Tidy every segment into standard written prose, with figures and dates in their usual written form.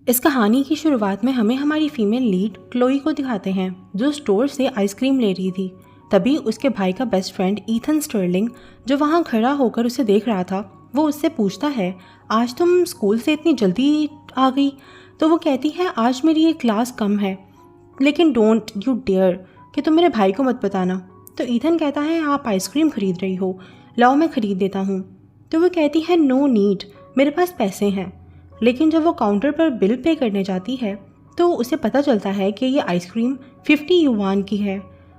इस कहानी की शुरुआत में हमें हमारी फीमेल लीड क्लोई को दिखाते हैं जो स्टोर से आइसक्रीम ले रही थी। तभी उसके भाई का बेस्ट फ्रेंड ईथन स्टर्लिंग जो वहाँ खड़ा होकर उसे देख रहा था, वो उससे पूछता है, आज तुम स्कूल से इतनी जल्दी आ गई? तो वो कहती है, आज मेरी एक क्लास कम है, लेकिन डोंट यू डेयर कि तुम मेरे भाई को मत बताना। तो ईथन कहता है, आप आइसक्रीम खरीद रही हो, लाओ मैं खरीद देता हूँ। तो वो कहती है, नो नीड, मेरे पास पैसे हैं। लेकिन जब वो काउंटर पर बिल पे करने जाती है तो उसे पता चलता है कि ये आइसक्रीम 50 युवान की है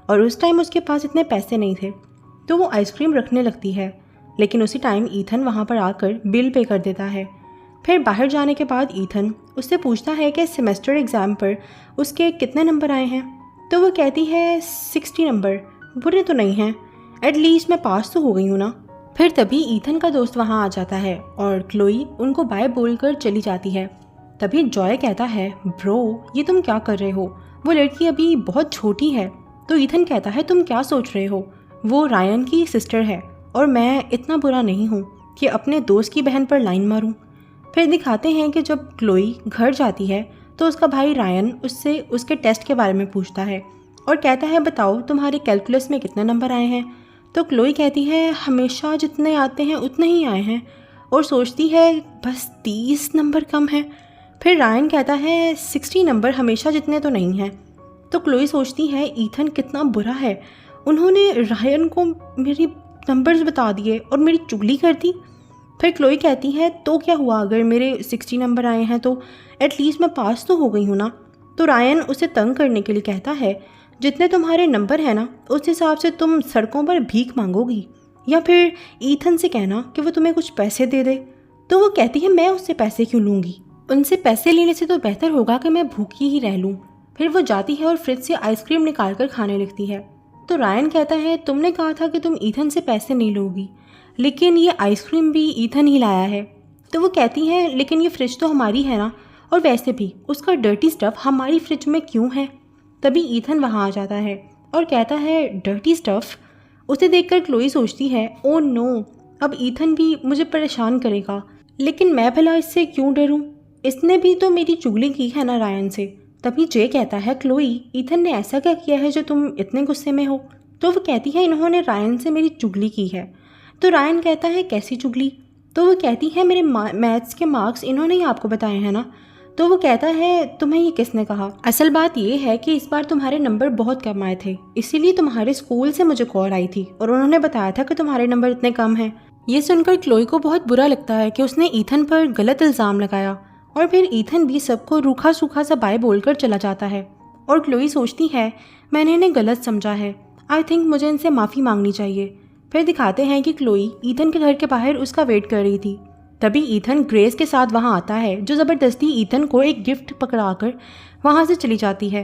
और उस टाइम उसके पास इतने पैसे नहीं थे। तो वो आइसक्रीम रखने लगती है, लेकिन उसी टाइम ईथन वहाँ पर आकर बिल पे कर देता है। फिर बाहर जाने के बाद ईथन उससे पूछता है कि सेमेस्टर एग्ज़ाम पर उसके कितने नंबर आए हैं। तो वो कहती है, 60 नंबर, बुरे तो नहीं हैं, एटलीस्ट मैं पास तो हो गई हूँ ना। फिर तभी ईथन का दोस्त वहाँ आ जाता है और क्लोई उनको बाय बोलकर चली जाती है। तभी जॉय कहता है, ब्रो ये तुम क्या कर रहे हो, वो लड़की अभी बहुत छोटी है। तो ईथन कहता है, तुम क्या सोच रहे हो, वो रायन की सिस्टर है और मैं इतना बुरा नहीं हूँ कि अपने दोस्त की बहन पर लाइन मारूँ। फिर दिखाते हैं कि जब क्लोई घर जाती है तो उसका भाई रायन उससे उसके टेस्ट के बारे में पूछता है और कहता है, बताओ तुम्हारे कैलकुलस में कितने नंबर आए हैं। तो क्लोई कहती है, हमेशा जितने आते हैं उतने ही आए हैं, और सोचती है बस 30 नंबर कम है। फिर रायन कहता है, 60 नंबर हमेशा जितने तो नहीं हैं। तो क्लोई सोचती है, ईथन कितना बुरा है, उन्होंने रायन को मेरी नंबर्स बता दिए और मेरी चुगली कर दी। फिर क्लोई कहती है, तो क्या हुआ अगर मेरे 60 नंबर आए हैं, तो एटलीस्ट मैं पास तो हो गई हूँ ना। तो रायन उसे तंग करने के लिए कहता है, जितने तुम्हारे नंबर हैं ना उस हिसाब से तुम सड़कों पर भीख मांगोगी, या फिर ईथन से कहना कि वो तुम्हें कुछ पैसे दे दे। तो वो कहती है, मैं उससे पैसे क्यों लूँगी, उनसे पैसे लेने से तो बेहतर होगा कि मैं भूखी ही रह लूँ। फिर वो जाती है और फ्रिज से आइसक्रीम निकाल कर खाने लगती है। तो रायन कहता है, तुमने कहा था कि तुम ईथन से पैसे नहीं लोगी, लेकिन ये आइसक्रीम भी ईथन ही लाया है। तो वो कहती है, लेकिन ये फ्रिज तो हमारी है ना, और वैसे भी उसका डर्टी स्टफ़ हमारी फ्रिज में क्यों है। तभी ईथन वहाँ आ जाता है और कहता है, डर्टी स्टफ़। उसे देखकर क्लोई सोचती है, ओ नो, अब ईथन भी मुझे परेशान करेगा, लेकिन मैं भला इससे क्यों डरूं, इसने भी तो मेरी चुगली की है ना रायन से। तभी जे कहता है, क्लोई ईथन ने ऐसा क्या किया है जो तुम इतने गुस्से में हो। तो वो कहती है, इन्होंने रायन से मेरी चुगली की है। तो रायन कहता है, कैसी चुगली। तो वो कहती है, मेरे मैथ्स के मार्क्स इन्होंने ही आपको बताए हैं ना। तो वो कहता है, तुम्हें ये किसने कहा, असल बात ये है कि इस बार तुम्हारे नंबर बहुत कम आए थे, इसीलिए तुम्हारे स्कूल से मुझे कॉल आई थी और उन्होंने बताया था कि तुम्हारे नंबर इतने कम हैं। ये सुनकर क्लोई को बहुत बुरा लगता है कि उसने ईथन पर गलत इल्ज़ाम लगाया, और फिर ईथन भी सबको रूखा सूखा सा बाय बोलकर चला जाता है। और क्लोई सोचती है, मैंने इन्हें गलत समझा है, आई थिंक मुझे इनसे माफ़ी मांगनी चाहिए। फिर दिखाते हैं कि क्लोई ईथन के घर के बाहर उसका वेट कर रही थी। तभी ईथन ग्रेस के साथ वहाँ आता है, जो ज़बरदस्ती ईथन को एक गिफ्ट पकड़ाकर वहाँ से चली जाती है।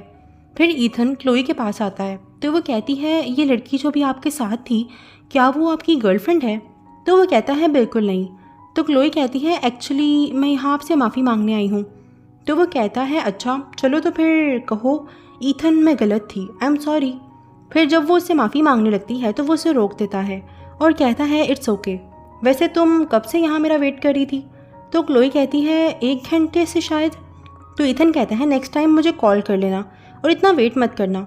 फिर ईथन क्लोई के पास आता है तो वो कहती है, ये लड़की जो भी आपके साथ थी, क्या वो आपकी गर्लफ्रेंड है। तो वो कहता है, बिल्कुल नहीं। तो क्लोई कहती है, एक्चुअली मैं यहाँ आपसे माफ़ी मांगने आई हूँ। तो वो कहता है, अच्छा चलो तो फिर कहो ईथन मैं गलत थी, आई एम सॉरी। फिर जब वो उससे माफ़ी मांगने लगती है तो वो उसे रोक देता है और कहता है, इट्स ओके, वैसे तुम कब से यहाँ मेरा वेट कर रही थी। तो क्लोई कहती है, 1 घंटे से शायद। तो ईथन कहता है, नेक्स्ट टाइम मुझे कॉल कर लेना और इतना वेट मत करना।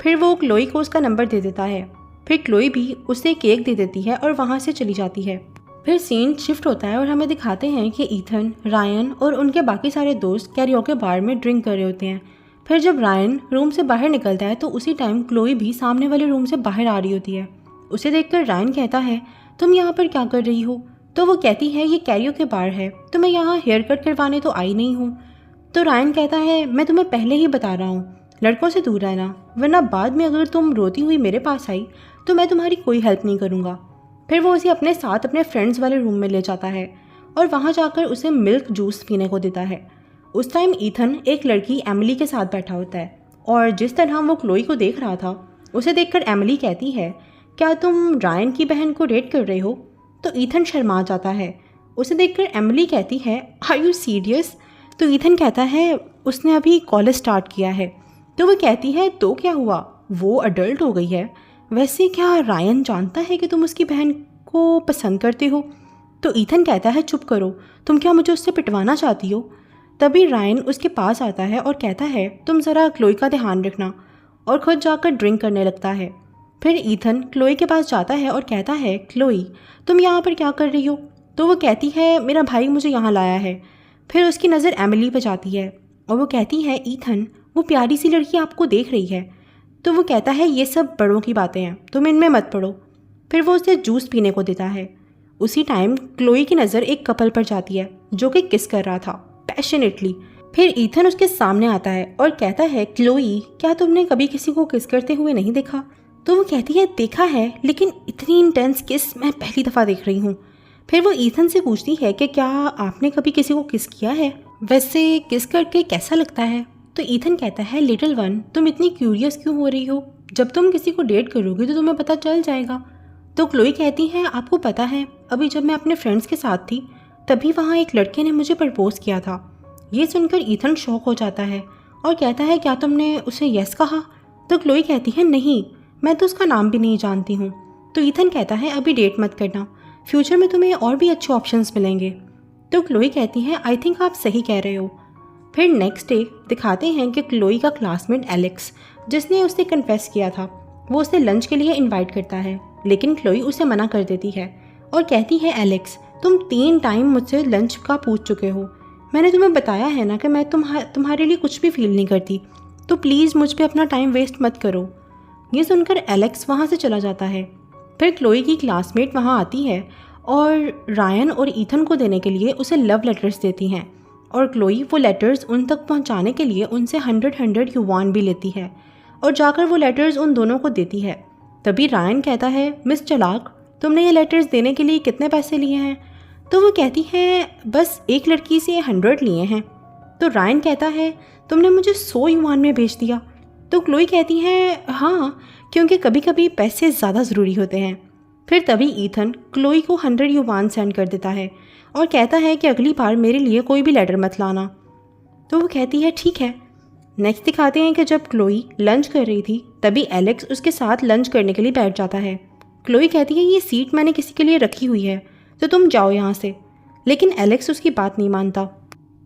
फिर वो क्लोई को उसका नंबर दे देता है। फिर क्लोई भी उसे केक दे देती है और वहाँ से चली जाती है। फिर सीन शिफ्ट होता है और हमें दिखाते हैं कि ईथन, रायन और उनके बाकी सारे दोस्त कैरियोके बार में ड्रिंक कर रहे होते हैं। फिर जब रायन रूम से बाहर निकलता है तो उसी टाइम क्लोई भी सामने वाले रूम से बाहर आ रही होती है। उसे देखकर रायन कहता है, तुम यहाँ पर क्या कर रही हो। तो वो कहती है, ये कैरियोके बार है, तो मैं यहाँ हेयर कट करवाने तो आई नहीं हूँ। तो रायन कहता है, मैं तुम्हें पहले ही बता रहा हूँ, लड़कों से दूर रहना, वरना बाद में अगर तुम रोती हुई मेरे पास आई तो मैं तुम्हारी कोई हेल्प नहीं करूँगा। फिर वो उसे अपने साथ अपने फ्रेंड्स वाले रूम में ले जाता है और वहाँ जाकर उसे मिल्क जूस पीने को देता है। उस टाइम ईथन एक लड़की एमिली के साथ बैठा होता है और जिस तरह वो क्लोई को देख रहा था उसे देखकर एमिली कहती है, क्या तुम रायन की बहन को डेट कर रहे हो। तो ईथन शर्मा जाता है। उसे देखकर एमिली कहती है, आर यू सीरियस। तो ईथन कहता है, उसने अभी कॉलेज स्टार्ट किया है। तो वो कहती है, तो क्या हुआ, वो अडल्ट हो गई है। वैसे क्या रायन जानता है कि तुम उसकी बहन को पसंद करते हो। तो ईथन कहता है, चुप करो, तुम क्या मुझे उससे पिटवाना चाहती हो। तभी रायन उसके पास आता है और कहता है तुम ज़रा क्लोई का ध्यान रखना, और खुद जाकर ड्रिंक करने लगता है। फिर ईथन क्लोई के पास जाता है और कहता है क्लोई तुम यहाँ पर क्या कर रही हो? तो वो कहती है मेरा भाई मुझे यहाँ लाया है। फिर उसकी नज़र एमिली पर जाती है और वो कहती है ईथन वो प्यारी सी लड़की आपको देख रही है। तो वो कहता है ये सब बड़ों की बातें हैं, तुम इनमें मत पड़ो। फिर वो उसे जूस पीने को देता है। उसी टाइम क्लोई की नज़र एक कपल पर जाती है जो कि किस कर रहा था पैशनेटली। फिर ईथन उसके सामने आता है और कहता है क्लोई क्या तुमने कभी किसी को किस करते हुए नहीं देखा? तो वो कहती है देखा है, लेकिन इतनी इंटेंस किस मैं पहली दफ़ा देख रही हूँ। फिर वो ईथन से पूछती है कि क्या आपने कभी किसी को किस किया है, वैसे किस करके कैसा लगता है? तो ईथन कहता है लिटिल वन तुम इतनी क्यूरियस क्यों हो रही हो? जब तुम किसी को डेट करोगी तो तुम्हें पता चल जाएगा। तो क्लोई कहती है आपको पता है अभी जब मैं अपने फ्रेंड्स के साथ थी तभी वहाँ एक लड़के ने मुझे प्रपोज किया था। ये सुनकर ईथन शॉक हो जाता है और कहता है क्या तुमने उसे यस कहा? तो क्लोई कहती है नहीं, मैं तो उसका नाम भी नहीं जानती हूँ। तो ईथन कहता है अभी डेट मत करना, फ्यूचर में तुम्हें और भी अच्छे ऑप्शंस मिलेंगे। तो क्लोई कहती है आई थिंक आप सही कह रहे हो। फिर नेक्स्ट डे दिखाते हैं कि क्लोई का क्लासमेट एलेक्स जिसने उसे कन्फेस किया था वो उसे लंच के लिए इनवाइट करता है, लेकिन क्लोई उसे मना कर देती है और कहती है एलेक्स तुम 3 टाइम मुझसे लंच का पूछ चुके हो, मैंने तुम्हें बताया है ना कि मैं तुम्हारे लिए कुछ भी फील नहीं करती, तो प्लीज़ मुझ पे अपना टाइम वेस्ट मत करो। ये सुनकर एलेक्स वहाँ से चला जाता है। फिर क्लोई की क्लासमेट वहाँ आती है और रायन और ईथन को देने के लिए उसे लव लेटर्स देती हैं, और क्लोई वो लेटर्स उन तक पहुँचाने के लिए उनसे 100 युवान भी लेती है और जाकर वो लेटर्स उन दोनों को देती है। तभी रायन कहता है मिस चालाक तुमने ये लेटर्स देने के लिए कितने पैसे लिए हैं? तो वो कहती है बस एक लड़की से 100 लिए हैं। तो रायन कहता है तुमने मुझे 100 युवान में भेज दिया। तो क्लोई कहती है हाँ, क्योंकि कभी कभी पैसे ज़्यादा ज़रूरी होते हैं। फिर तभी ईथन क्लोई को 100 युवान सेंड कर देता है और कहता है कि अगली बार मेरे लिए कोई भी लेटर मत लाना। तो वो कहती है ठीक है। नेक्स्ट दिखाते हैं कि जब क्लोई लंच कर रही थी तभी एलेक्स उसके साथ लंच करने के लिए बैठ जाता है। क्लोई कहती है ये सीट मैंने किसी के लिए रखी हुई है तो तुम जाओ यहाँ से, लेकिन एलेक्स उसकी बात नहीं मानता।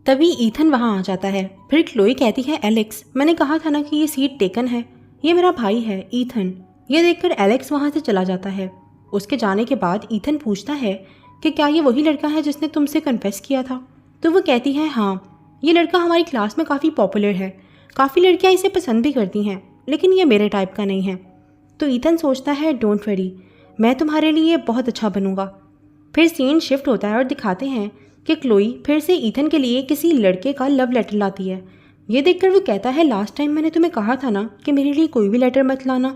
तभी ईथन वहाँ आ जाता है। फिर क्लोई कहती है एलेक्स मैंने कहा था ना कि ये सीट टेकन है, ये मेरा भाई है ईथन। ये देखकर एलेक्स वहाँ से चला जाता है। उसके जाने के बाद ईथन पूछता है कि क्या ये वही लड़का है जिसने तुमसे कन्फेस किया था? तो वो कहती है हाँ, ये लड़का हमारी क्लास में काफ़ी पॉपुलर है, काफ़ी लड़कियाँ इसे पसंद भी करती हैं, लेकिन ये मेरे टाइप का नहीं है। तो ईथन सोचता है डोंट वरी, मैं तुम्हारे लिए बहुत अच्छा बनूंगा। फिर सीन शिफ्ट होता है और दिखाते हैं कि क्लोई फिर से ईथन के लिए किसी लड़के का लव लेटर लाती है। ये देखकर वो कहता है लास्ट टाइम मैंने तुम्हें कहा था ना कि मेरे लिए कोई भी लेटर मत लाना।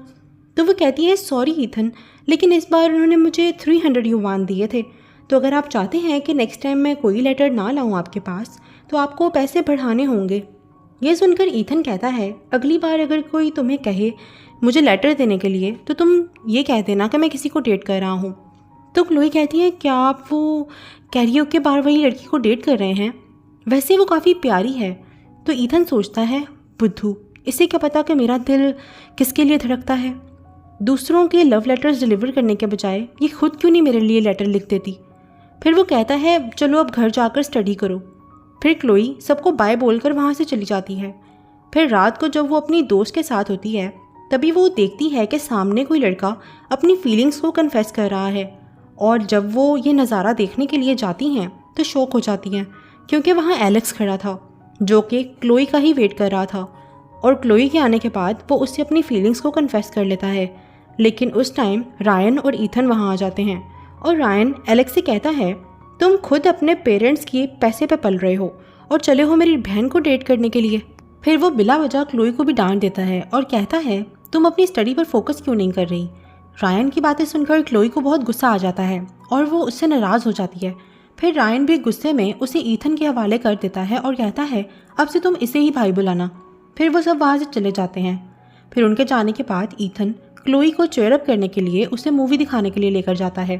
तो वो कहती है सॉरी ईथन, लेकिन इस बार उन्होंने मुझे 300 युवान दिए थे, तो अगर आप चाहते हैं कि नेक्स्ट टाइम मैं कोई लेटर ना लाऊं आपके पास तो आपको पैसे बढ़ाने होंगे। ये सुनकर ईथन कहता है अगली बार अगर कोई तुम्हें कहे मुझे लेटर देने के लिए तो तुम ये कह देना कि मैं किसी को डेट कर रहा हूँ। तो क्लोई कहती है क्या आप वो कैरियोके बार वाली लड़की को डेट कर रहे हैं? वैसे वो काफ़ी प्यारी है। तो ईथन सोचता है बुद्धू, इसे क्या पता कि मेरा दिल किसके लिए धड़कता है। दूसरों के लव लेटर्स डिलीवर करने के बजाय ये खुद क्यों नहीं मेरे लिए लेटर लिख देती। फिर वो कहता है चलो अब घर जाकर स्टडी करो। फिर क्लोई सबको बाय बोलकर वहाँ से चली जाती है। फिर रात को जब वो अपनी दोस्त के साथ होती है तभी वो देखती है कि सामने कोई लड़का अपनी फीलिंग्स को कन्फेस कर रहा है, और जब वो ये नज़ारा देखने के लिए जाती हैं तो शॉक हो जाती हैं क्योंकि वहाँ एलेक्स खड़ा था जो कि क्लोई का ही वेट कर रहा था, और क्लोई के आने के बाद वो उससे अपनी फीलिंग्स को कन्फेस कर लेता है। लेकिन उस टाइम रायन और ईथन वहाँ आ जाते हैं और रायन एलेक्स से कहता है तुम खुद अपने पेरेंट्स के पैसे पे पल रहे हो और चले हो मेरी बहन को डेट करने के लिए। फिर वो बिला वजह क्लोई को भी डांट देता है और कहता है तुम अपनी स्टडी पर फोकस क्यों नहीं कर रही। रायन की बातें सुनकर क्लोई को बहुत गुस्सा आ जाता है और वो उससे नाराज़ हो जाती है। फिर रायन भी गुस्से में उसे ईथन के हवाले कर देता है और कहता है अब से तुम इसे ही भाई बुलाना। फिर वो सब वहाँ से चले जाते हैं। फिर उनके जाने के बाद ईथन क्लोई को चेयर अप करने के लिए उसे मूवी दिखाने के लिए लेकर जाता है,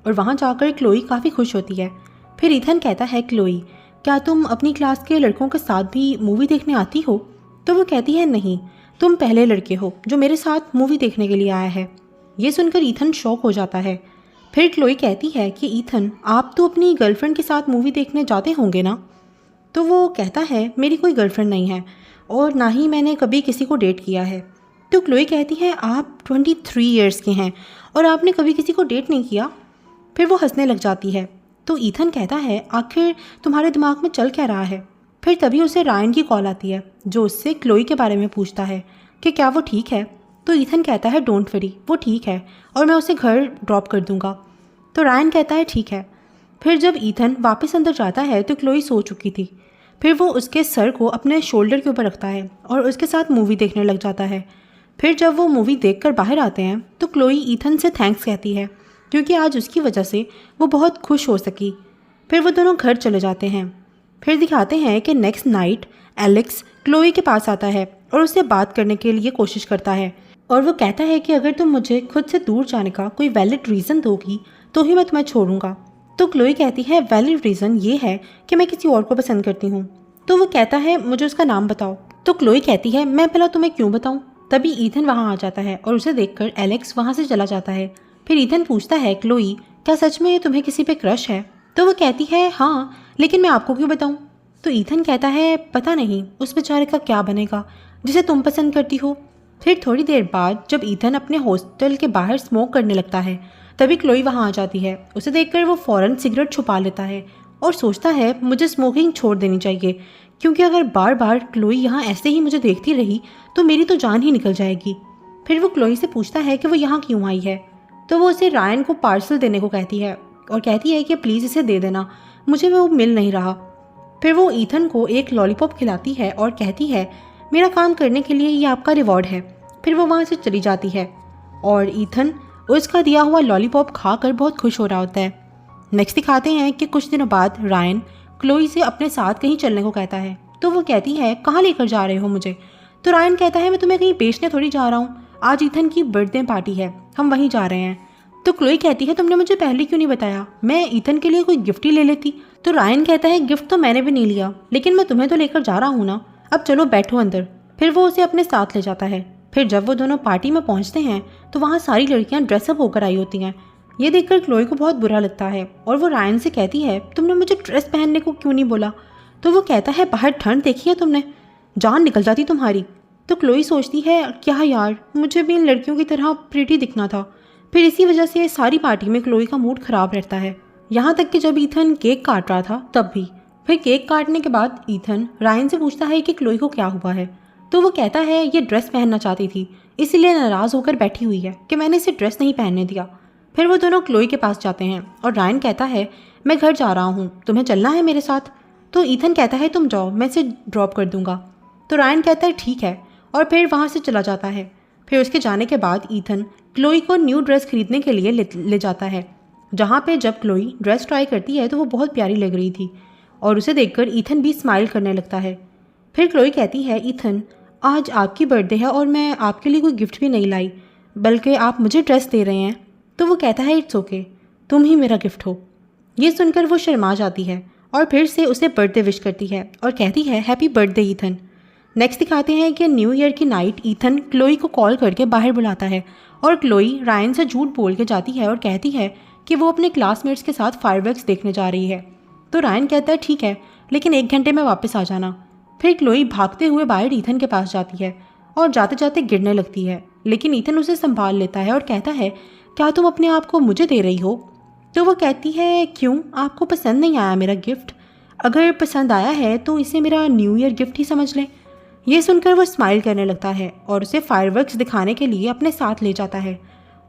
और वहाँ जाकर क्लोई काफ़ी खुश होती है। फिर ईथन कहता है क्लोई क्या तुम अपनी क्लास के लड़कों के साथ भी मूवी देखने आती हो? तो वो कहती है नहीं, तुम पहले लड़के हो जो मेरे साथ मूवी देखने के लिए आया है। ये सुनकर ईथन शॉक हो जाता है। फिर क्लोई कहती है कि ईथन आप तो अपनी गर्लफ्रेंड के साथ मूवी देखने जाते होंगे ना? तो वो कहता है मेरी कोई गर्लफ्रेंड नहीं है और ना ही मैंने कभी किसी को डेट किया है। तो क्लोई कहती है आप 23 ईयर्स के हैं और आपने कभी किसी को डेट नहीं किया। फिर वो हंसने लग जाती है। तो ईथन कहता है आखिर तुम्हारे दिमाग में चल क्या रहा है। फिर तभी उसे रायन की कॉल आती है जो उससे क्लोई के बारे में पूछता है कि क्या वो ठीक है। तो ईथन कहता है डोंट वरी, वो ठीक है और मैं उसे घर ड्रॉप कर दूंगा। तो रायन कहता है ठीक है। फिर जब ईथन वापस अंदर जाता है तो क्लोई सो चुकी थी। फिर वो उसके सर को अपने शोल्डर के ऊपर रखता है और उसके साथ मूवी देखने लग जाता है। फिर जब वो मूवी देखकर बाहर आते हैं तो क्लोई ईथन से थैंक्स कहती है क्योंकि आज उसकी वजह से वो बहुत खुश हो सकी। फिर वो दोनों घर चले जाते हैं। फिर दिखाते हैं कि नेक्स्ट नाइट एलेक्स क्लोई के पास आता है और उससे बात करने के लिए कोशिश करता है और वो कहता है कि अगर तुम मुझे खुद से दूर जाने का कोई वैलिड रीज़न दोगी तो ही मैं तुम्हें छोड़ूंगा। तो क्लोई कहती है वैलिड रीज़न ये है कि मैं किसी और को पसंद करती हूँ। तो वो कहता है मुझे उसका नाम बताओ। तो क्लोई कहती है मैं भला तुम्हें क्यों बताऊँ। तभी ईथन वहाँ आ जाता है और उसे देखकर एलेक्स वहाँ से चला जाता है। फिर ईथन पूछता है क्लोई क्या सच में तुम्हें किसी पे क्रश है। तो वो कहती है हाँ, लेकिन मैं आपको क्यों बताऊँ। तो ईथन कहता है पता नहीं उस बेचारे का क्या बनेगा जिसे तुम पसंद करती हो। फिर थोड़ी देर बाद जब ईथन अपने हॉस्टल के बाहर स्मोक करने लगता है तभी क्लोई वहाँ आ जाती है। उसे देखकर वो फ़ौरन सिगरेट छुपा लेता है और सोचता है मुझे स्मोकिंग छोड़ देनी चाहिए क्योंकि अगर बार बार क्लोई यहाँ ऐसे ही मुझे देखती रही तो मेरी तो जान ही निकल जाएगी। फिर वो क्लोई से पूछता है कि वो यहाँ क्यों आई है। तो वो उसे रायन को पार्सल देने को कहती है और कहती है कि प्लीज़ इसे दे देना, मुझे वो मिल नहीं रहा। फिर वो ईथन को एक लॉलीपॉप खिलाती है और कहती है मेरा काम करने के लिए ये आपका रिवॉर्ड है। फिर वो वहाँ से चली जाती है और ईथन उसका दिया हुआ लॉलीपॉप खाकर बहुत खुश हो रहा होता है। नेक्स्ट दिखाते हैं कि कुछ दिनों बाद रायन क्लोई से अपने साथ कहीं चलने को कहता है। तो वो कहती है कहाँ लेकर जा रहे हो मुझे। तो रायन कहता है मैं तुम्हें कहीं बेचने थोड़ी जा रहा हूँ, आज ईथन की बर्थडे पार्टी है, हम वहीं जा रहे हैं। तो क्लोई कहती है तुमने मुझे पहले क्यों नहीं बताया, मैं ईथन के लिए कोई गिफ्ट ही ले लेती। तो रायन कहता है गिफ्ट तो मैंने भी नहीं लिया लेकिन मैं तुम्हें तो लेकर जा रहा हूँ ना, अब चलो बैठो अंदर। फिर वो उसे अपने साथ ले जाता है। फिर जब वो दोनों पार्टी में पहुंचते हैं तो वहाँ सारी लड़कियाँ ड्रेसअप होकर आई होती हैं। ये देखकर क्लोई को बहुत बुरा लगता है और वो रायन से कहती है तुमने मुझे ड्रेस पहनने को क्यों नहीं बोला। तो वो कहता है बाहर ठंड देखी है तुमने, जान निकल जाती तुम्हारी। तो क्लोई सोचती है क्या यार, मुझे भी इन लड़कियों की तरह प्रिटी दिखना था। फिर इसी वजह से सारी पार्टी में क्लोई का मूड खराब रहता है। यहाँ तक कि जब ईथन केक काट रहा था तब भी। फिर केक काटने के बाद ईथन रायन से पूछता है कि क्लोई को क्या हुआ है। तो वो कहता है ये ड्रेस पहनना चाहती थी इसीलिए नाराज़ होकर बैठी हुई है कि मैंने इसे ड्रेस नहीं पहनने दिया। फिर वो दोनों क्लोई के पास जाते हैं और रायन कहता है मैं घर जा रहा हूँ, तुम्हें चलना है मेरे साथ। तो ईथन कहता है तुम जाओ, मैं इसे ड्रॉप कर दूंगा। तो रायन कहता है ठीक है और फिर वहाँ से चला जाता है। फिर उसके जाने के बाद ईथन क्लोई को न्यू ड्रेस खरीदने के लिए ले जाता है, जहाँ पे जब क्लोई ड्रेस ट्राई करती है तो वो बहुत प्यारी लग रही थी और उसे देखकर ईथन भी स्माइल करने लगता है। फिर क्लोई कहती है ईथन आज आपकी बर्थडे है और मैं आपके लिए कोई गिफ्ट भी नहीं लाई, बल्कि आप मुझे ड्रेस दे रहे हैं। तो वो कहता है इट्स ओके, तुम ही मेरा गिफ्ट हो। ये सुनकर वो शर्मा जाती है और फिर से उसे बर्थडे विश करती है और कहती है हैप्पी बर्थडे ईथन। नेक्स्ट दिखाते हैं कि न्यू ईयर की नाइट ईथन क्लोई को कॉल करके बाहर बुलाता है और क्लोई रायन से झूठ बोल के जाती है और कहती है कि वो अपने क्लासमेट्स के साथ फायरवर्क्स देखने जा रही है। तो रायन कहता है ठीक है लेकिन 1 घंटे में वापस आ जाना। फिर क्लोई भागते हुए बाहर ईथन के पास जाती है और जाते जाते गिरने लगती है, लेकिन ईथन उसे संभाल लेता है और कहता है क्या तुम अपने आप को मुझे दे रही हो। तो वो कहती है क्यों, आपको पसंद नहीं आया मेरा गिफ्ट? अगर पसंद आया है तो इसे मेरा न्यू ईयर गिफ्ट ही समझ लें। ये सुनकर वो स्माइल करने लगता है और उसे फायरवर्क्स दिखाने के लिए अपने साथ ले जाता है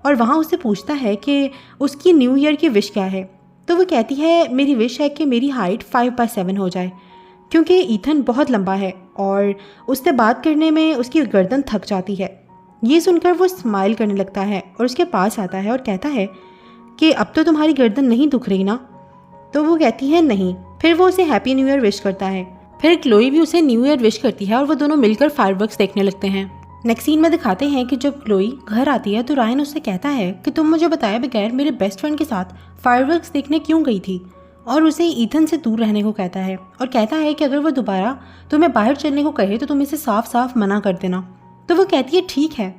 और वहाँ उससे पूछता है कि उसकी न्यू ईयर की विश क्या है। तो वो कहती है मेरी विश है कि मेरी हाइट 5/7 हो जाए, क्योंकि ईथन बहुत लंबा है और उससे बात करने में उसकी गर्दन थक जाती है। ये सुनकर वो स्माइल करने लगता है और उसके पास आता है और कहता है कि अब तो तुम्हारी गर्दन नहीं दुख रही ना। तो वो कहती है नहीं। फिर वो उसे हैप्पी न्यू ईयर विश करता है। फिर क्लोई भी उसे न्यू ईयर विश करती है और वो दोनों मिलकर फायरवर्क्स देखने लगते हैं। नेक्स्ट सीन में दिखाते हैं कि जब क्लोई घर आती है तो रायन उससे कहता है कि तुम मुझे बताए बगैर मेरे बेस्ट फ्रेंड के साथ फायरवर्क्स देखने क्यों गई थी, और उसे ईथन से दूर रहने को कहता है और कहता है कि अगर वो दोबारा तुम्हें बाहर चलने को कहे तो तुम इसे साफ साफ मना कर देना। तो वो कहती है ठीक है।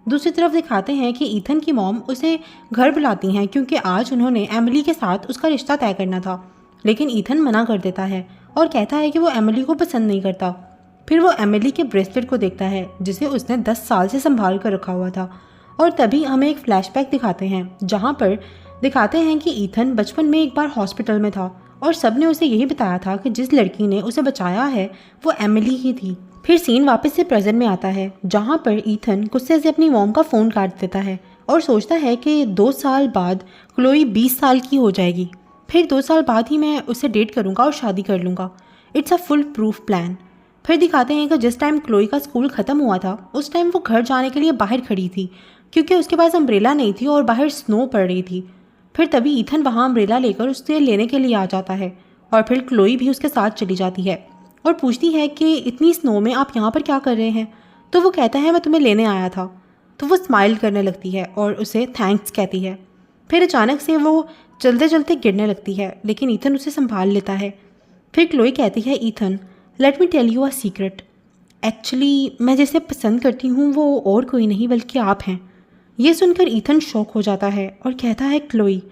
दूसरी तरफ दिखाते हैं कि ईथन की मॉम उसे घर बुलाती हैं क्योंकि आज उन्होंने एमिली के साथ उसका रिश्ता तय करना था, लेकिन ईथन मना कर देता है और कहता है कि वो एमिली को पसंद नहीं करता। फिर वो एमिली के ब्रेसलेट को देखता है जिसे उसने 10 साल से संभाल कर रखा हुआ था। और तभी हमें एक फ्लैशबैक दिखाते हैं जहाँ पर दिखाते हैं कि ईथन बचपन में एक बार हॉस्पिटल में था और सबने उसे यही बताया था कि जिस लड़की ने उसे बचाया है वो एमिली ही थी। फिर सीन वापस से प्रेजेंट में आता है जहाँ पर ईथन गुस्से से अपनी मॉम का फ़ोन काट देता है और सोचता है कि 2 साल बाद क्लोई 20 साल की हो जाएगी, फिर 2 साल बाद ही मैं उसे डेट करूँगा और शादी कर लूँगा। It's a full proof plan. फिर दिखाते हैं कि जिस टाइम क्लोई का स्कूल ख़त्म हुआ था उस टाइम वो घर जाने के लिए बाहर खड़ी थी क्योंकि उसके पास अम्ब्रेला नहीं थी और बाहर स्नो पड़ रही थी। फिर तभी ईथन वहाँ अम्ब्रेला लेकर उससे लेने के लिए आ जाता है और फिर क्लोई भी उसके साथ चली जाती है और पूछती है कि इतनी स्नो में आप यहाँ पर क्या कर रहे हैं। तो वो कहता है मैं तुम्हें लेने आया था। तो वो स्माइल करने लगती है और उसे थैंक्स कहती है। फिर अचानक से वो चलते चलते गिरने लगती है लेकिन ईथन उसे संभाल लेता है। फिर क्लोई कहती है Ethan let me tell you a secret, actually मैं जिसे पसंद करती हूँ वो और कोई नहीं बल्कि आप हैं। ये सुनकर ईथन शॉक हो जाता है और कहता है क्लोई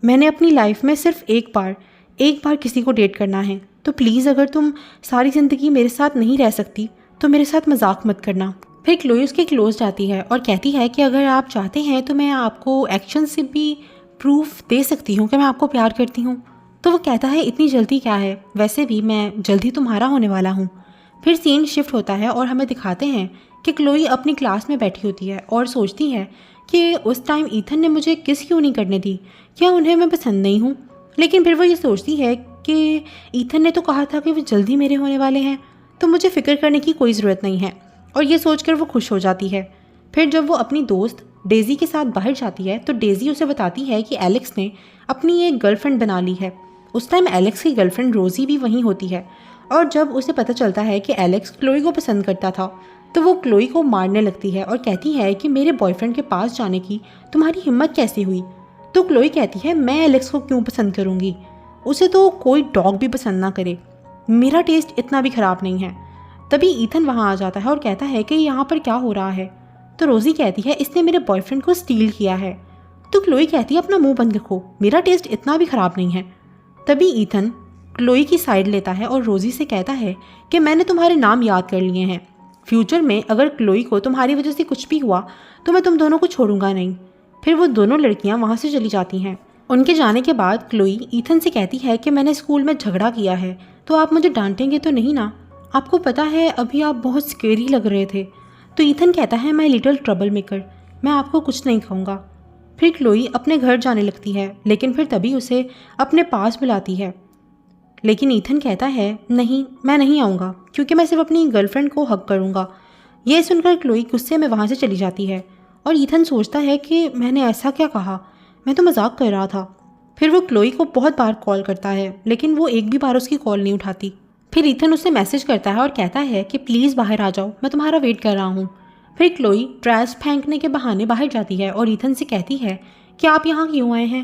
मैंने अपनी लाइफ में सिर्फ एक बार किसी को डेट करना है, तो प्लीज़ अगर तुम सारी ज़िंदगी मेरे साथ नहीं रह सकती तो मेरे साथ मजाक मत करना। फिर क्लोई उसके क्लोज जाती है और कहती है कि अगर आप चाहते हैं तो मैं आपको एक्शन से भी प्रूफ दे सकती हूँ कि मैं आपको प्यार करती हूँ। तो वो कहता है इतनी जल्दी क्या है, वैसे भी मैं जल्दी तुम्हारा होने वाला हूँ। फिर सीन शिफ्ट होता है और हमें दिखाते हैं कि क्लोई अपनी क्लास में बैठी होती है और सोचती है कि उस टाइम ईथन ने मुझे किस क्यों नहीं करने दी, क्या उन्हें मैं पसंद नहीं हूँ। लेकिन फिर वो ये सोचती है कि ईथन ने तो कहा था कि वो जल्दी मेरे होने वाले हैं, तो मुझे फ़िक्र करने की कोई ज़रूरत नहीं है। और ये सोचकर वो खुश हो जाती है। फिर जब वो अपनी दोस्त डेज़ी के साथ बाहर जाती है तो डेज़ी उसे बताती है कि एलेक्स ने अपनी एक गर्लफ्रेंड बना ली है। उस टाइम एलेक्स की गर्लफ्रेंड रोज़ी भी वहीं होती है और जब उसे पता चलता है कि एलेक्स क्लोई को पसंद करता था तो वो क्लोई को मारने लगती है और कहती है कि मेरे बॉयफ्रेंड के पास जाने की तुम्हारी हिम्मत कैसे हुई। तो क्लोई कहती है मैं एलेक्स को क्यों पसंद करूँगी, उसे तो कोई डॉग भी पसंद ना करे, मेरा टेस्ट इतना भी ख़राब नहीं है। तभी ईथन वहाँ आ जाता है और कहता है कि यहाँ पर क्या हो रहा है। तो रोज़ी कहती है इसने मेरे बॉयफ्रेंड को स्टील किया है। तो क्लोई कहती है अपना मुंह बंद रखो, मेरा टेस्ट इतना भी ख़राब नहीं है। तभी ईथन क्लोई की साइड लेता है और रोज़ी से कहता है कि मैंने तुम्हारे नाम याद कर लिए हैं, फ्यूचर में अगर क्लोई को तुम्हारी वजह से कुछ भी हुआ तो मैं तुम दोनों को छोड़ूंगा नहीं। फिर वो दोनों लड़कियाँ वहाँ से चली जाती हैं। उनके जाने के बाद क्लोई ईथन से कहती है कि मैंने स्कूल में झगड़ा किया है तो आप मुझे डांटेंगे तो नहीं ना, आपको पता है अभी आप बहुत स्केरी लग रहे थे। तो ईथन कहता है माय लिटिल ट्रबल मेकर, मैं आपको कुछ नहीं कहूँगा। फिर क्लोई अपने घर जाने लगती है लेकिन फिर तभी उसे अपने पास बुलाती है, लेकिन ईथन कहता है नहीं मैं नहीं आऊँगा क्योंकि मैं सिर्फ अपनी गर्लफ्रेंड को हक करूँगा। यह सुनकर क्लोई गुस्से में वहाँ से चली जाती है और ईथन सोचता है कि मैंने ऐसा क्या कहा, मैं तो मजाक कर रहा था। फिर वो क्लोई को बहुत बार कॉल करता है लेकिन वो एक भी बार उसकी कॉल नहीं उठाती। फिर ईथन उससे मैसेज करता है और कहता है कि प्लीज़ बाहर आ जाओ, मैं तुम्हारा वेट कर रहा हूँ। फिर क्लोई ट्रैश फेंकने के बहाने बाहर जाती है और ईथन से कहती है कि आप यहाँ क्यों आए हैं।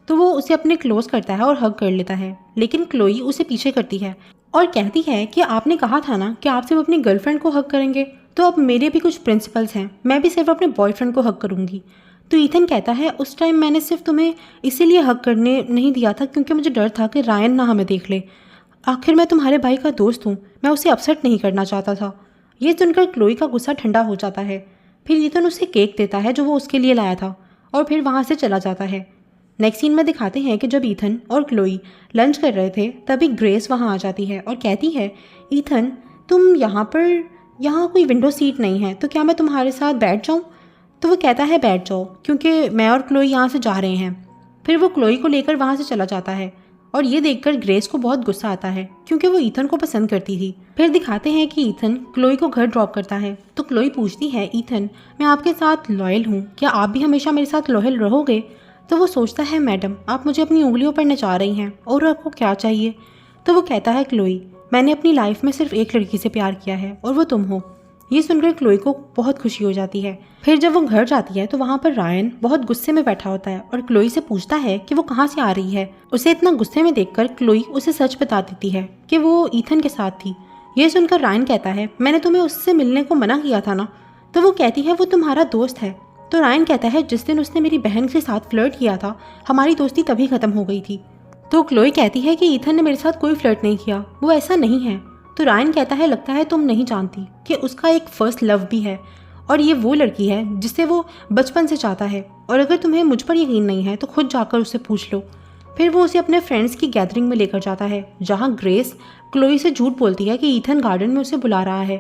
तो वो उसे अपने क्लोज करता है और हग कर लेता है, लेकिन क्लोई उसे पीछे करती है और कहती है कि आपने कहा था ना कि आप सिर्फ अपनी गर्लफ्रेंड को हग करेंगे, तो अब मेरे भी कुछ प्रिंसिपल्स हैं, मैं भी सिर्फ अपने बॉयफ्रेंड को हग करूँगी। तो ईथन कहता है उस टाइम मैंने सिर्फ तुम्हें इसीलिए हग करने नहीं दिया था क्योंकि मुझे डर था कि रायन ना हमें देख ले, आखिर मैं तुम्हारे भाई का दोस्त हूँ, मैं उसे अपसेट नहीं करना चाहता था। ये सुनकर क्लोई का गुस्सा ठंडा हो जाता है। फिर ईथन उसे केक देता है जो वो उसके लिए लाया था और फिर वहाँ से चला जाता है। नेक्स्ट सीन में दिखाते हैं कि जब ईथन और क्लोई लंच कर रहे थे तभी ग्रेस वहाँ आ जाती है और कहती है ईथन तुम यहाँ कोई विंडो सीट नहीं है तो क्या मैं तुम्हारे साथ बैठ जाऊँ। तो वो कहता है बैठ जाओ क्योंकि मैं और क्लोई यहाँ से जा रहे हैं। फिर वो क्लोई को लेकर वहाँ से चला जाता है और ये देखकर ग्रेस को बहुत गुस्सा आता है क्योंकि वो ईथन को पसंद करती थी। फिर दिखाते हैं कि ईथन क्लोई को घर ड्रॉप करता है तो क्लोई पूछती है ईथन मैं आपके साथ लॉयल हूँ, क्या आप भी हमेशा मेरे साथ लॉयल रहोगे। तो वो सोचता है मैडम आप मुझे अपनी उंगलियों पर नचा रही हैं और आपको क्या चाहिए। तो वो कहता है क्लोई मैंने अपनी लाइफ में सिर्फ एक लड़की से प्यार किया है और वो तुम हो। ये सुनकर क्लोई को बहुत खुशी हो जाती है। फिर जब वो घर जाती है तो वहाँ पर रायन बहुत गुस्से में बैठा होता है और क्लोई से पूछता है कि वो कहाँ से आ रही है। उसे इतना गुस्से में देखकर क्लोई उसे सच बता देती है कि वो ईथन के साथ थी। ये सुनकर रायन कहता है मैंने तुम्हें उससे मिलने को मना किया था ना। तो वो कहती है वो तुम्हारा दोस्त है। तो रायन कहता है जिस दिन उसने मेरी बहन के साथ फ्लर्ट किया था हमारी दोस्ती तभी ख़त्म हो गई थी। तो क्लोई कहती है कि ईथन ने मेरे साथ कोई फ्लर्ट नहीं किया, वो ऐसा नहीं है। तो रायन कहता है लगता है तुम नहीं जानती कि उसका एक फर्स्ट लव भी है और ये वो लड़की है जिसे वो बचपन से चाहता है, और अगर तुम्हें मुझ पर यकीन नहीं है तो खुद जाकर उससे पूछ लो। फिर वो उसे अपने फ्रेंड्स की गैदरिंग में लेकर जाता है जहाँ ग्रेस क्लोई से झूठ बोलती है कि ईथन गार्डन में उसे बुला रहा है,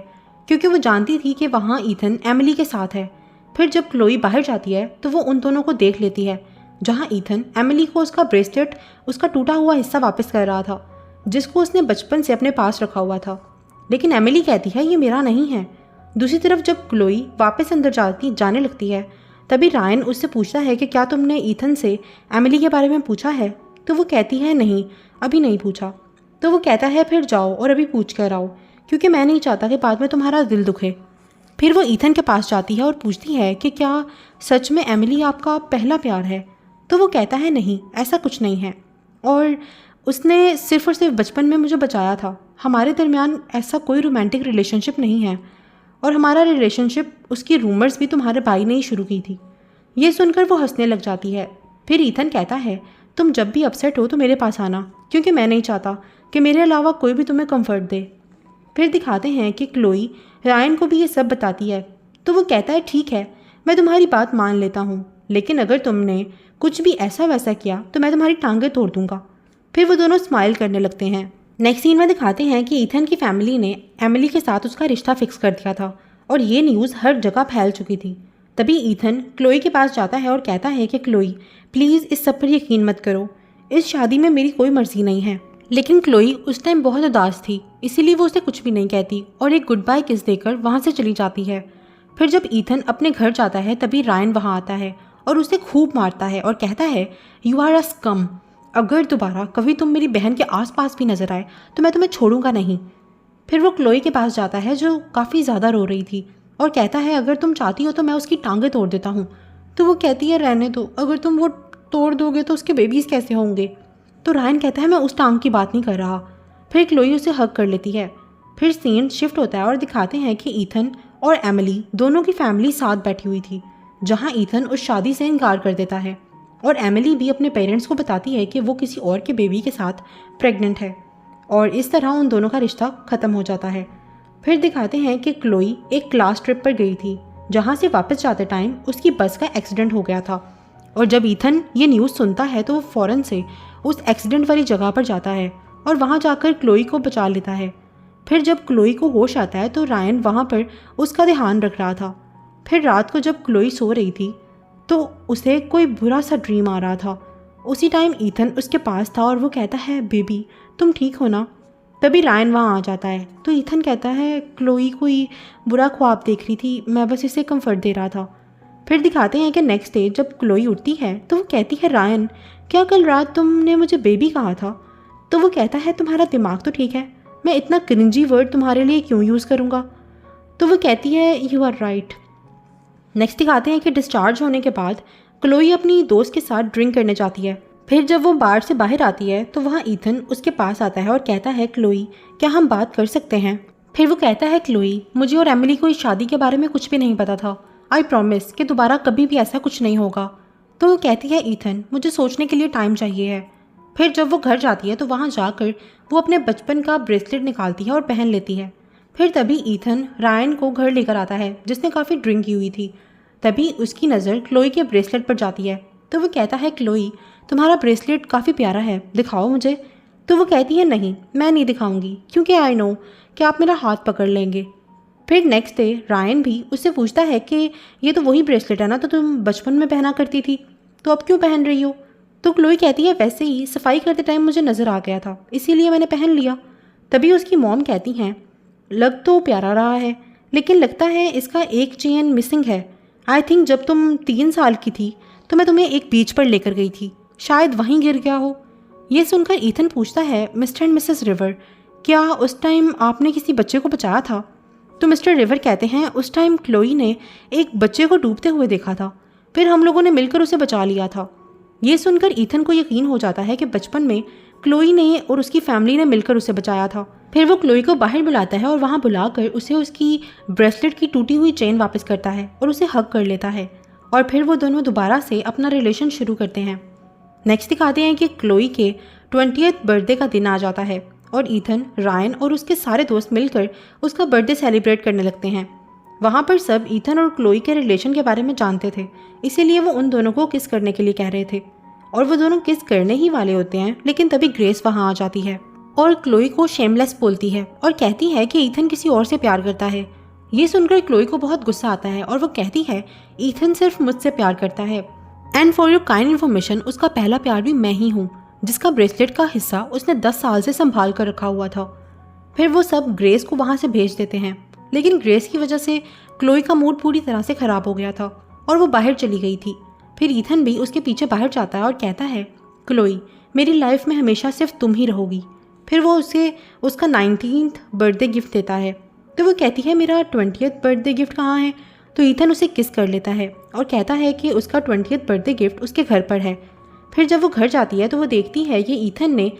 क्योंकि वो जानती थी कि वहाँ ईथन एमिली के साथ है। फिर जब क्लोई बाहर जाती है तो वो उन दोनों को देख लेती है जहाँ ईथन एमिली को उसका ब्रेसलेट, उसका टूटा हुआ हिस्सा वापस कर रहा था जिसको उसने बचपन से अपने पास रखा हुआ था। लेकिन एमिली कहती है ये मेरा नहीं है। दूसरी तरफ जब क्लोई वापस अंदर जाने लगती है तभी रायन उससे पूछता है कि क्या तुमने ईथन से एमिली के बारे में पूछा है? तो वो कहती है नहीं, अभी नहीं पूछा। तो वो कहता है फिर जाओ और अभी पूछ कर आओ, क्योंकि मैं नहीं चाहता कि बाद में तुम्हारा दिल दुखे। फिर वो ईथन के पास जाती है और पूछती है कि क्या सच में एमिली आपका पहला प्यार है? तो वो कहता है नहीं, ऐसा कुछ नहीं है, और उसने सिर्फ और सिर्फ बचपन में मुझे बचाया था। हमारे दरमियान ऐसा कोई रोमांटिक रिलेशनशिप नहीं है, और हमारा रिलेशनशिप उसकी रूमर्स भी तुम्हारे भाई ने ही शुरू की थी। ये सुनकर वो हंसने लग जाती है। फिर ईथन कहता है तुम जब भी अपसेट हो तो मेरे पास आना, क्योंकि मैं नहीं चाहता कि मेरे अलावा कोई भी तुम्हें कंफर्ट दे। फिर दिखाते हैं कि क्लोई रायन को भी ये सब बताती है। तो वो कहता है ठीक है, मैं तुम्हारी बात मान लेता हूँ, लेकिन अगर तुमने कुछ भी ऐसा वैसा किया तो मैं तुम्हारी टांगें तोड़ दूंगा। फिर वो दोनों स्माइल करने लगते हैं। नेक्स्ट सीन में दिखाते हैं कि ईथन की फैमिली ने एमिली के साथ उसका रिश्ता फिक्स कर दिया था और ये न्यूज़ हर जगह फैल चुकी थी। तभी ईथन क्लोई के पास जाता है और कहता है कि क्लोई प्लीज़ इस सब पर यकीन मत करो, इस शादी में मेरी कोई मर्जी नहीं है। लेकिन क्लोई उस टाइम बहुत उदास थी, इसीलिए वो उसे कुछ भी नहीं कहती और एक गुड बाय किस देकर वहाँ से चली जाती है। फिर जब ईथन अपने घर जाता है तभी रायन वहाँ आता है और उसे खूब मारता है और कहता है यू आर अ स्कम, अगर दोबारा कभी तुम मेरी बहन के आसपास भी नजर आए तो मैं तुम्हें छोड़ूंगा नहीं। फिर वो क्लोई के पास जाता है जो काफ़ी ज़्यादा रो रही थी और कहता है अगर तुम चाहती हो तो मैं उसकी टांगें तोड़ देता हूँ। तो वो कहती है रहने दो, अगर तुम वो तोड़ दोगे तो उसके बेबीज़ कैसे होंगे? तो रायन कहता है मैं उस टांग की बात नहीं कर रहा। फिर क्लोई उसे हग कर लेती है। फिर सीन शिफ्ट होता है और दिखाते हैं कि ईथन और एमिली दोनों की फैमिली साथ बैठी हुई थी, जहाँ ईथन उस शादी से इनकार कर देता है और एमिली भी अपने पेरेंट्स को बताती है कि वो किसी और के बेबी के साथ प्रेग्नेंट है, और इस तरह उन दोनों का रिश्ता ख़त्म हो जाता है। फिर दिखाते हैं कि क्लोई एक क्लास ट्रिप पर गई थी जहाँ से वापस जाते टाइम उसकी बस का एक्सीडेंट हो गया था, और जब ईथन ये न्यूज़ सुनता है तो वो फ़ौरन से उस एक्सीडेंट वाली जगह पर जाता है और वहाँ जाकर क्लोई को बचा लेता है। फिर जब क्लोई को होश आता है तो रायन वहाँ पर उसका ध्यान रख रहा था। फिर रात को जब क्लोई सो रही थी तो उसे कोई बुरा सा ड्रीम आ रहा था। उसी टाइम ईथन उसके पास था और वो कहता है बेबी तुम ठीक हो ना? तभी रायन वहाँ आ जाता है। तो ईथन कहता है क्लोई कोई बुरा ख्वाब देख रही थी, मैं बस इसे कंफर्ट दे रहा था। फिर दिखाते हैं कि नेक्स्ट डे जब क्लोई उठती है तो वो कहती है रायन क्या कल रात तुमने मुझे बेबी कहा था? तो वो कहता है तुम्हारा दिमाग तो ठीक है, मैं इतना क्रिंजी वर्ड तुम्हारे लिए क्यों यूज़ करूँगा? तो वो कहती है यू आर राइट। नेक्स्ट दिखाते हैं कि डिस्चार्ज होने के बाद क्लोई अपनी दोस्त के साथ ड्रिंक करने जाती है। फिर जब वो बार से बाहर आती है तो वहाँ ईथन उसके पास आता है और कहता है क्लोई क्या हम बात कर सकते हैं? फिर वो कहता है क्लोई मुझे और एमिली को इस शादी के बारे में कुछ भी नहीं पता था, आई प्रॉमिस कि दोबारा कभी भी ऐसा कुछ नहीं होगा। तो वो कहती है ईथन मुझे सोचने के लिए टाइम चाहिए है। फिर जब वो घर जाती है तो वहाँ जाकर वो अपने बचपन का ब्रेसलेट निकालती है और पहन लेती है। फिर तभी ईथन रायन को घर लेकर आता है जिसने काफ़ी ड्रिंक की हुई थी। तभी उसकी नज़र क्लोई के ब्रेसलेट पर जाती है। तो वो कहता है क्लोई तुम्हारा ब्रेसलेट काफ़ी प्यारा है, दिखाओ मुझे। तो वो कहती है नहीं, मैं नहीं दिखाऊंगी क्योंकि आई नो कि आप मेरा हाथ पकड़ लेंगे। फिर नेक्स्ट डे रायन भी उससे पूछता है कि ये तो वही ब्रेसलेट है ना तो तुम बचपन में पहना करती थी, तो अब क्यों पहन रही हो? तो क्लोई कहती है वैसे ही सफाई करते टाइम मुझे नज़र आ गया था इसीलिए मैंने पहन लिया। तभी उसकी मॉम कहती हैं लग तो प्यारा रहा है लेकिन लगता है इसका एक चेन मिसिंग है। आई थिंक जब तुम 3 साल की थी तो मैं तुम्हें एक बीच पर लेकर गई थी, शायद वहीं गिर गया हो। ये सुनकर ईथन पूछता है मिस्टर एंड मिसेस रिवर क्या उस टाइम आपने किसी बच्चे को बचाया था? तो मिस्टर रिवर कहते हैं उस टाइम क्लोई ने एक बच्चे को डूबते हुए देखा था, फिर हम लोगों ने मिलकर उसे बचा लिया था। ये सुनकर ईथन को यकीन हो जाता है कि बचपन में क्लोई ने और उसकी फैमिली ने मिलकर उसे बचाया था। फिर वो क्लोई को बाहर बुलाता है और वहाँ बुलाकर उसे उसकी ब्रेसलेट की टूटी हुई चेन वापस करता है और उसे हग कर लेता है, और फिर वो दोनों दोबारा से अपना रिलेशन शुरू करते हैं। नेक्स्ट दिखाते हैं कि क्लोई के 20th बर्थडे का दिन आ जाता है और ईथन, रायन और उसके सारे दोस्त मिलकर उसका बर्थडे सेलिब्रेट करने लगते हैं। वहाँ पर सब ईथन और क्लोई के रिलेशन के बारे में जानते थे, इसीलिए वो उन दोनों को किस करने के लिए कह रहे थे और वो दोनों किस करने ही वाले होते हैं। लेकिन तभी ग्रेस वहाँ आ जाती है और क्लोई को शेमलेस बोलती है और कहती है कि ईथन किसी और से प्यार करता है। ये सुनकर क्लोई को बहुत गुस्सा आता है और वो कहती है ईथन सिर्फ मुझसे प्यार करता है, and for your kind information उसका पहला प्यार भी मैं ही हूँ, जिसका ब्रेसलेट का हिस्सा उसने 10 साल से संभाल कर रखा हुआ था। फिर वो सब ग्रेस को वहाँ से भेज देते हैं, लेकिन ग्रेस की वजह से क्लोई का मूड पूरी तरह से ख़राब हो गया था और वो बाहर चली गई थी। फिर ईथन भी उसके पीछे बाहर जाता है और कहता है क्लोई, मेरी लाइफ में हमेशा सिर्फ तुम ही रहोगी। फिर वो उसे उसका 19th बर्थडे गिफ्ट देता है, तो वो कहती है मेरा 20th बर्थडे गिफ्ट कहाँ है। तो ईथन उसे किस कर लेता है और कहता है कि उसका 20th बर्थडे गिफ्ट उसके घर पर है। फिर जब वो घर जाती है तो वो देखती है कि ईथन ने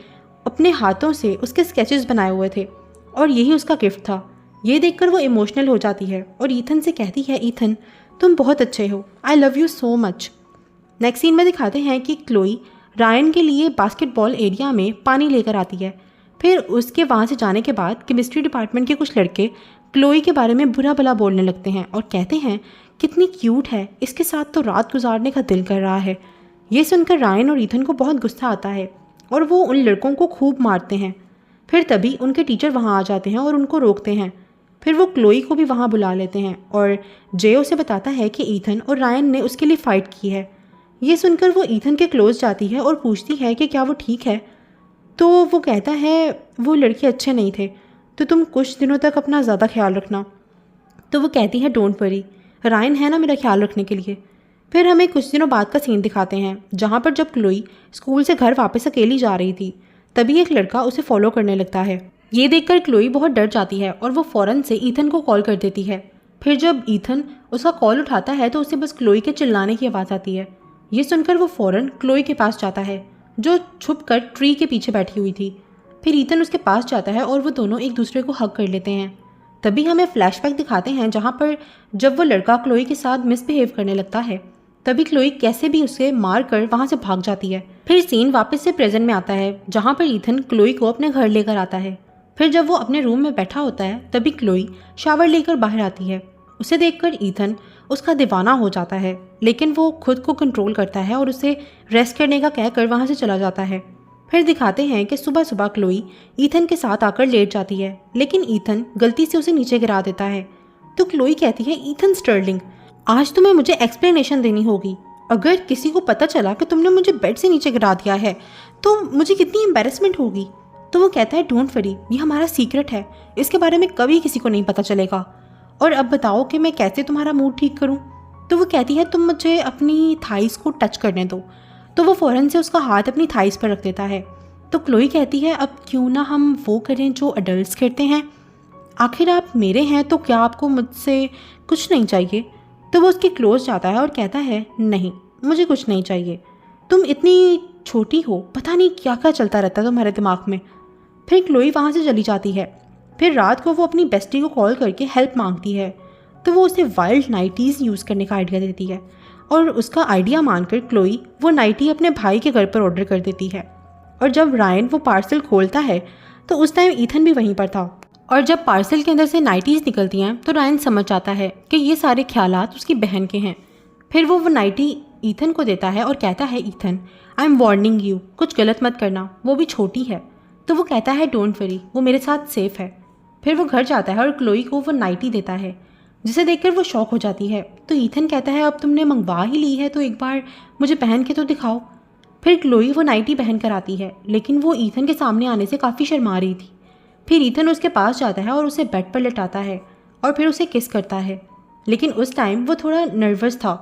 अपने हाथों से उसके स्केचेस बनाए हुए थे और यही उसका गिफ्ट था। ये देखकर वो इमोशनल हो जाती है और ईथन से कहती है ईथन तुम बहुत अच्छे हो, I love you so much. Next scene में दिखाते हैं कि क्लोई रायन के लिए बास्केटबॉल एरिया में पानी लेकर आती है। फिर उसके वहाँ से जाने के बाद केमिस्ट्री डिपार्टमेंट के कुछ लड़के क्लोई के बारे में बुरा भला बोलने लगते हैं और कहते हैं कितनी क्यूट है, इसके साथ तो रात गुजारने का दिल कर रहा है। ये सुनकर रायन और ईथन को बहुत गुस्सा आता है और वो उन लड़कों को खूब मारते हैं। फिर तभी उनके टीचर वहाँ आ जाते हैं और उनको रोकते हैं। फिर वो क्लोई को भी वहाँ बुला लेते हैं और जे उसे बताता है कि ईथन और रायन ने उसके लिए फ़ाइट की है। ये सुनकर वो ईथन के क्लोज जाती है और पूछती है कि क्या वो ठीक है। तो वो कहता है वो लड़के अच्छे नहीं थे, तो तुम कुछ दिनों तक अपना ज़्यादा ख्याल रखना। तो वो कहती है डोंट वरी, रायन है ना मेरा ख्याल रखने के लिए। फिर हमें कुछ दिनों बाद का सीन दिखाते हैं जहाँ पर जब क्लोई स्कूल से घर वापस अकेली जा रही थी तभी एक लड़का उसे फॉलो करने लगता है। ये देखकर क्लोई बहुत डर जाती है और वो फ़ौरन से ईथन को कॉल कर देती है। फिर जब ईथन उसका कॉल उठाता है तो उसे बस क्लोई के चिल्लाने की आवाज़ आती है। ये सुनकर वो फ़ौरन क्लोई के पास जाता है जो छुपकर ट्री के पीछे बैठी हुई थी। फिर ईथन उसके पास जाता है और वो दोनों एक दूसरे को हग कर लेते हैं। तभी हमें फ्लैशबैक दिखाते हैं जहाँ पर जब वो लड़का क्लोई के साथ मिसबिहेव करने लगता है तभी क्लोई कैसे भी उसे मार कर वहाँ से भाग जाती है। फिर सीन वापस से प्रेजेंट में आता है जहाँ पर ईथन क्लोई को अपने घर लेकर आता है। फिर जब वो अपने रूम में बैठा होता है तभी क्लोई शावर लेकर बाहर आती है। उसे देखकर ईथन उसका दीवाना हो जाता है, लेकिन वो खुद को कंट्रोल करता है और उसे रेस्ट करने का कहकर वहाँ से चला जाता है। फिर दिखाते हैं कि सुबह सुबह क्लोई ईथन के साथ आकर लेट जाती है, लेकिन ईथन गलती से उसे नीचे गिरा देता है। तो क्लोई कहती है ईथन स्टर्लिंग, आज तुम्हें मुझे एक्सप्लेनेशन देनी होगी। अगर किसी को पता चला कि तुमने मुझे बेड से नीचे गिरा दिया है तो मुझे कितनी एम्बेरसमेंट होगी। तो वो कहता है डोंट वरी, ये हमारा सीक्रेट है, इसके बारे में कभी किसी को नहीं पता चलेगा। और अब बताओ कि मैं कैसे तुम्हारा मूड ठीक करूं। तो वो कहती है तुम मुझे अपनी थाइस को टच करने दो। तो वो फ़ौरन से उसका हाथ अपनी थाइस पर रख देता है। तो क्लोई कहती है अब क्यों ना हम वो करें जो अडल्ट्स करते हैं, आखिर आप मेरे हैं तो क्या आपको मुझसे कुछ नहीं चाहिए। तो वो उसके क्लोज जाता है और कहता है नहीं, मुझे कुछ नहीं चाहिए, तुम इतनी छोटी हो, पता नहीं क्या क्या चलता रहता है तुम्हारे दिमाग में। फिर क्लोई वहाँ से चली जाती है। फिर रात को वो अपनी बेस्टी को कॉल करके हेल्प मांगती है, तो वो उसे वाइल्ड नाइटीज़ यूज़ करने का आइडिया देती है और उसका आइडिया मानकर क्लोई वो नाइटी अपने भाई के घर पर ऑर्डर कर देती है। और जब रायन वो पार्सल खोलता है तो उस टाइम ईथन भी वहीं पर था और जब पार्सल के अंदर से नाइटीज़ निकलती हैं तो रायन समझ जाता है कि ये सारे ख्यालात उसकी बहन के हैं। फिर वो नाइटी ईथन को देता है और कहता है Ethan I am warning you, कुछ गलत मत करना, वो भी छोटी है। तो वो कहता है डोंट वरी, वो मेरे साथ सेफ है। फिर वो घर जाता है और क्लोई को वो नाइटी देता है जिसे देखकर वो शॉक हो जाती है। तो ईथन कहता है अब तुमने मंगवा ही ली है तो एक बार मुझे पहन के तो दिखाओ। फिर क्लोई वो नाइटी पहन कर आती है, लेकिन वो ईथन के सामने आने से काफ़ी शर्मा रही थी। फिर ईथन उसके पास जाता है और उसे बेड पर लेटाता है और फिर उसे किस करता है, लेकिन उस टाइम वो थोड़ा नर्वस था।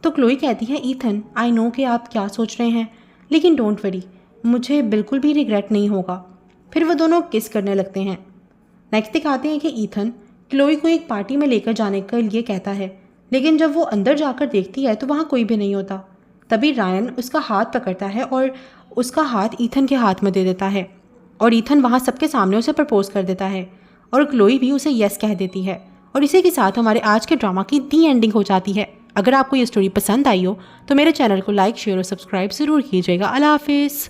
तो क्लोई कहती है ईथन आई नो कि आप क्या सोच रहे हैं, लेकिन डोंट वरी, मुझे बिल्कुल भी रिग्रेट नहीं होगा। फिर वो दोनों किस करने लगते हैं। नेक्स्ट दिखाते हैं कि ईथन क्लोई को एक पार्टी में लेकर जाने के लिए कहता है, लेकिन जब वो अंदर जाकर देखती है तो वहाँ कोई भी नहीं होता। तभी रायन उसका हाथ पकड़ता है और उसका हाथ ईथन के हाथ में दे देता है और ईथन वहाँ सबके सामने उसे प्रपोज कर देता है और क्लोई भी उसे यस कह देती है। और इसी के साथ हमारे आज के ड्रामा की दी एंडिंग हो जाती है। अगर आपको ये स्टोरी पसंद आई हो तो मेरे चैनल को लाइक, शेयर और सब्सक्राइब ज़रूर कीजिएगा। अल्लाह हाफिज़।